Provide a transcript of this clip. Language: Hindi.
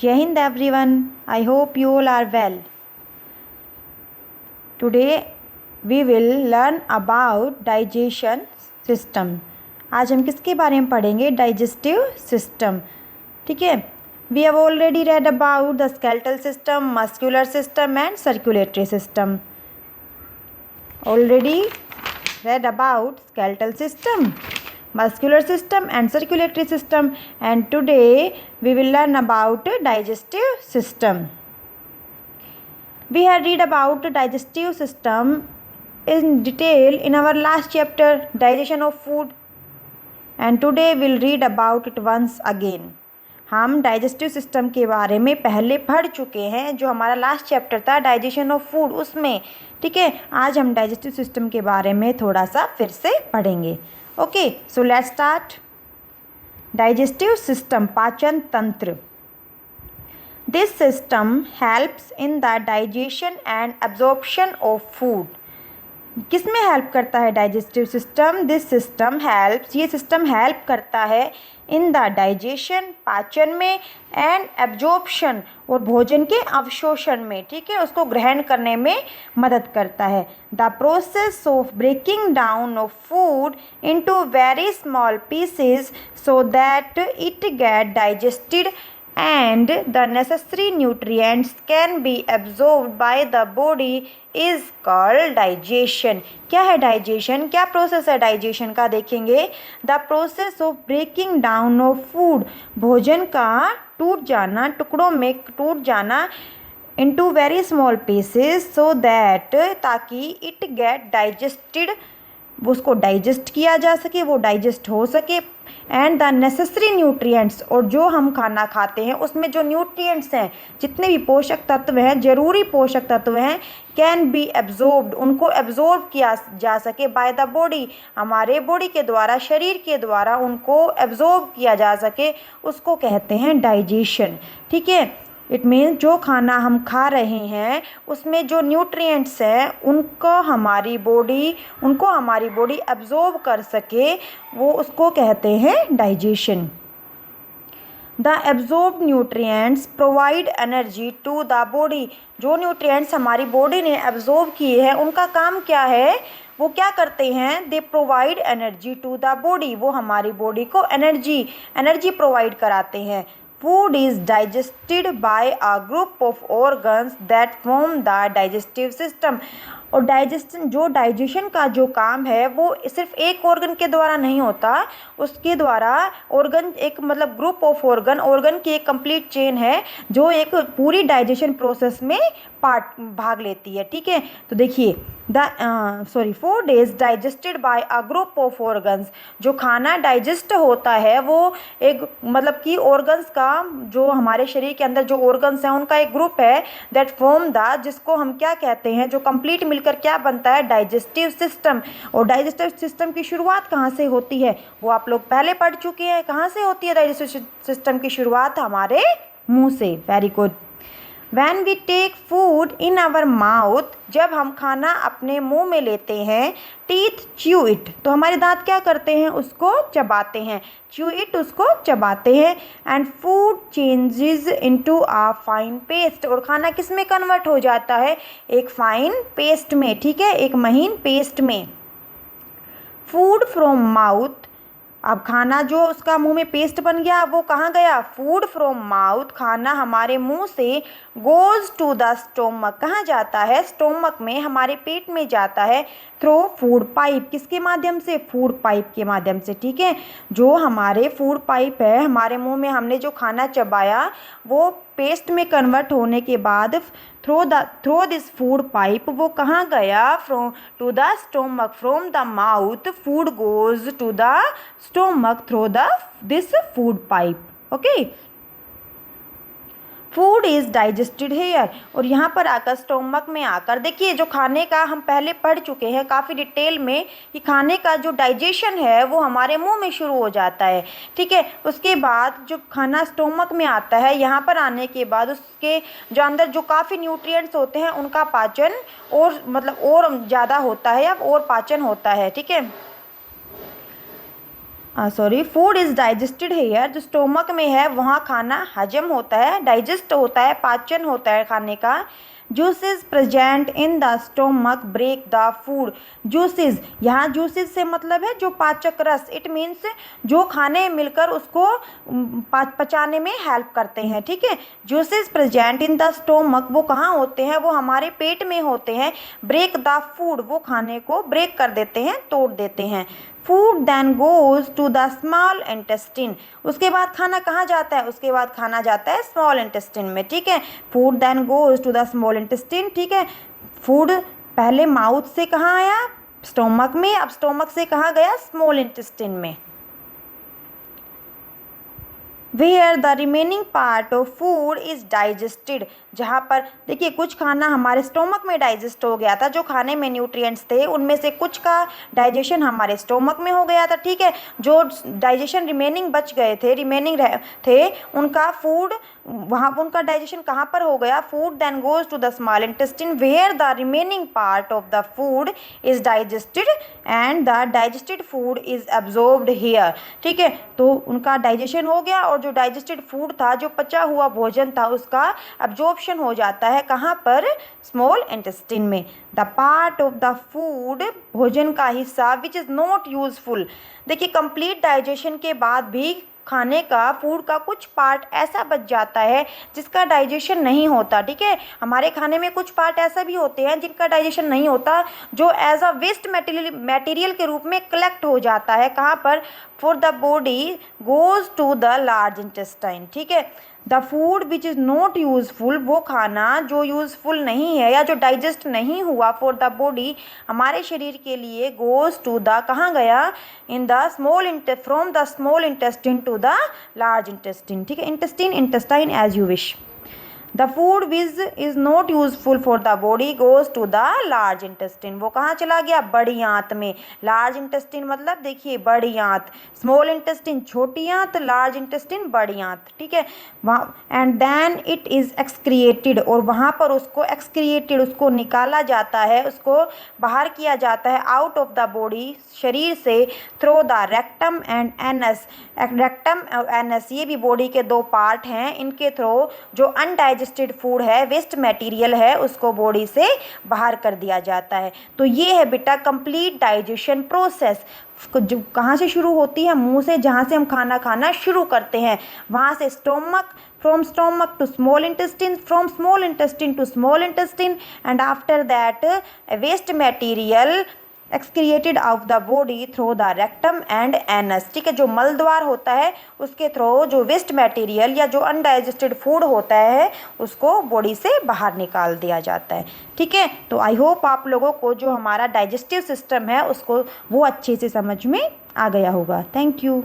Jai Hind everyone. I hope you all are well. Today we will learn about digestion system. आज हम किसके बारे में पढ़ेंगे? Digestive system. ठीक है. We have already read about the skeletal system, muscular system and circulatory system. Already read about skeletal system, muscular system and circulatory system, and today we will learn about digestive system. We had read about digestive system in detail in our last chapter, digestion of food, and today we'll read about it once again. हम डाइजेस्टिव सिस्टम के बारे में पहले पढ़ चुके हैं, जो हमारा लास्ट चैप्टर था डाइजेशन ऑफ फूड, उसमें. ठीक है. आज हम डाइजेस्टिव सिस्टम के बारे में थोड़ा सा फिर से पढ़ेंगे. Okay, so let's start. Digestive system, पाचन तंत्र. This system helps in the digestion and absorption of food. किस में हेल्प करता है digestive system? This system helps, ये सिस्टम हेल्प करता है इन द डाइजेशन, पाचन में, एंड एब्जॉर्प्शन, और भोजन के अवशोषण में. ठीक है, उसको ग्रहण करने में मदद करता है. The process of breaking down of food into very small pieces so that it get digested and the necessary nutrients can be absorbed by the body is called digestion. क्या है डाइजेशन? क्या प्रोसेस है डाइजेशन का देखेंगे. The process of breaking down of food, भोजन का टूट जाना, टुकड़ों में टूट जाना, into very small pieces so that, ताकि इट गेट डाइजेस्टेड, उसको डाइजेस्ट किया जा सके, वो डाइजेस्ट हो सके. एंड द नेसेसरी न्यूट्रिएंट्स, और जो हम खाना खाते हैं उसमें जो न्यूट्रिएंट्स हैं, जितने भी पोषक तत्व हैं, जरूरी पोषक तत्व हैं, कैन बी एब्जॉर्ब्ड, उनको एब्जॉर्ब किया जा सके बाय द बॉडी, हमारे बॉडी के द्वारा, शरीर के द्वारा उनको एब्जॉर्ब किया जा सके, उसको कहते हैं डाइजेशन. ठीक है. इट मीन्स जो खाना हम खा रहे हैं उसमें जो न्यूट्रिएंट्स हैं उनको हमारी बॉडी एब्जॉर्ब कर सके, वो उसको कहते हैं digestion. The absorb nutrients provide energy to the body. जो न्यूट्रिएंट्स हमारी बॉडी ने एब्जॉर्ब किए हैं उनका काम क्या है? वो क्या करते हैं? They provide energy to the body, वो हमारी बॉडी को एनर्जी प्रोवाइड कराते हैं. Food is digested by a group of organs that form the digestive system. और डाइजेशन का जो काम है वो सिर्फ एक ऑर्गन के द्वारा नहीं होता, उसके द्वारा ऑर्गन, एक मतलब ग्रुप ऑफ ऑर्गन की एक कंप्लीट चेन है जो एक पूरी डाइजेशन प्रोसेस में भाग लेती है. ठीक है. तो देखिए, food is digested by a group of organs. जो खाना डाइजेस्ट होता है वो एक मतलब कि ऑर्गन्स का, जो हमारे शरीर के अंदर जो ऑर्गन्स हैं उनका एक ग्रुप है, दैट फॉर्म द, जिसको हम क्या कहते हैं, जो कंप्लीट मिलकर क्या बनता है? Digestive system. और डाइजेस्टिव सिस्टम की शुरुआत कहाँ से होती है वो आप लोग पहले पढ़ चुके हैं. कहाँ से होती है डाइजेस्टिव सिस्टम की शुरुआत? हमारे मुंह से. Very good. When we take food in our mouth, जब हम खाना अपने मुंह में लेते हैं, teeth chew it, तो हमारे दांत क्या करते हैं? उसको चबाते हैं. chew it, उसको चबाते हैं. and food changes into a fine paste, और खाना किस में कन्वर्ट हो जाता है? एक फाइन पेस्ट में. ठीक है, एक महीन पेस्ट में. food from mouth, अब खाना जो उसका मुंह में पेस्ट बन गया, वो कहाँ गया? फूड फ्रॉम माउथ, खाना हमारे मुंह से, गोज टू द स्टोमक, कहाँ जाता है? स्टोमक में, हमारे पेट में जाता है. थ्रू फूड पाइप, किसके माध्यम से? फूड पाइप के माध्यम से. ठीक है. जो हमारे फूड पाइप है, हमारे मुंह में हमने जो खाना चबाया वो पेस्ट में कन्वर्ट होने के बाद थ्रू दिस फूड पाइप, वो कहाँ गया? From to the stomach. From the mouth food goes to the stomach through this food pipe. Okay. Food is digested here, और यहाँ पर आकर स्टोमक में आकर, देखिए जो खाने का हम पहले पढ़ चुके हैं काफ़ी डिटेल में कि खाने का जो डाइजेशन है वो हमारे मुंह में शुरू हो जाता है. ठीक है. उसके बाद जो खाना स्टोमक में आता है, यहाँ पर आने के बाद उसके जो अंदर जो काफ़ी न्यूट्रिएंट्स होते हैं उनका पाचन और मतलब और ज़्यादा होता है, या और पाचन होता है. ठीक है. Sorry, food is digested here, जो स्टोमक में है वहाँ खाना हजम होता है, डाइजेस्ट होता है, पाचन होता है खाने का। Juices present in the stomach break the food. Juices, यहाँ जूसेस से मतलब है जो पाचक रस, इट मीन्स जो खाने मिलकर उसको पचाने में हेल्प करते हैं, ठीक है। Juices present in the stomach, वो कहाँ होते हैं, वो हमारे पेट में होते हैं। ब्रेक द फूड, वो खाने को ब्रेक कर देते हैं, तोड़ देते हैं। Food then goes to the small intestine, उसके बाद खाना कहाँ जाता है, उसके बाद खाना जाता है स्मॉल इंटेस्टिन में, ठीक है। Food then goes to the small intestine, ठीक है। फूड पहले माउथ से कहाँ आया, स्टोमक में, अब स्टोमक से कहाँ गया, स्मॉल इंटेस्टिन में। Where the remaining part of food is digested, जहाँ पर देखिए कुछ खाना हमारे स्टोमक में डाइजेस्ट हो गया था, जो खाने में न्यूट्रिएंट्स थे उनमें से कुछ का डाइजेशन हमारे स्टोमक में हो गया था, ठीक है। जो डाइजेशन रिमेनिंग बच गए थे, थे उनका फूड, वहाँ उनका डाइजेशन कहाँ पर हो गया, food then goes to the small intestine where the remaining part of the food is digested and the digested food is absorbed here, ठीक है। तो उनका डाइजेशन हो गया और जो डाइजेस्टेड फूड था, जो पचा हुआ भोजन था, उसका एब्जॉर्प्शन हो जाता है कहाँ पर, स्मॉल इंटेस्टिन में। The part of the food, भोजन का हिस्सा, विच इज़ नॉट यूजफुल, देखिए कंप्लीट डाइजेशन के बाद भी खाने का, फूड का कुछ पार्ट ऐसा बच जाता है जिसका डाइजेशन नहीं होता, ठीक है। हमारे खाने में कुछ पार्ट ऐसा भी होते हैं जिनका डाइजेशन नहीं होता, जो एज अ वेस्ट मटेरियल के रूप में कलेक्ट हो जाता है, कहाँ पर, for the body goes to the large intestine, ठीक है। The food which is not useful, वो खाना जो यूज़फुल नहीं है या जो डाइजेस्ट नहीं हुआ फॉर द बॉडी, हमारे शरीर के लिए, गोज़ टू द, कहाँ गया, in the small from the small intestine to the large intestine, ठीक है। Intestine, intestine, as you wish. The food which is not useful for the body goes to the large intestine, वो कहाँ चला गया, बड़ी आंत में। लार्ज इंटेस्टिन मतलब देखिए बड़ी आंत, स्मॉल इंटेस्टिन छोटी आंत, लार्ज इंटेस्टिन बड़ी आंत, ठीक है। वहाँ एंड देन इट इज़ एक्सक्रिएटेड, और वहाँ पर उसको एक्सक्रिएटेड, उसको निकाला जाता है, उसको बाहर किया जाता है, आउट ऑफ द बॉडी, शरीर से, through the rectum and anus. Rectum और एनस, ये भी बॉडी के दो पार्ट हैं, इनके थ्रू जो अनडाइजेस्टेड फूड है, वेस्ट मटेरियल है, उसको बॉडी से बाहर कर दिया जाता है। तो ये है बेटा कंप्लीट डाइजेशन प्रोसेस, जो कहाँ से शुरू होती है, मुंह से, जहाँ से हम खाना खाना शुरू करते हैं, वहाँ से stomach, from stomach to small intestine, from small intestine to small intestine, and after that waste material excreted of the body through the rectum and anus, ठीक है। जो मल द्वार होता है उसके थ्रू जो वेस्ट मटेरियल या जो अनडाइजेस्टेड फूड होता है उसको बॉडी से बाहर निकाल दिया जाता है, ठीक है। तो आई होप आप लोगों को जो हमारा डाइजेस्टिव सिस्टम है उसको वो अच्छे से समझ में आ गया होगा। Thank you.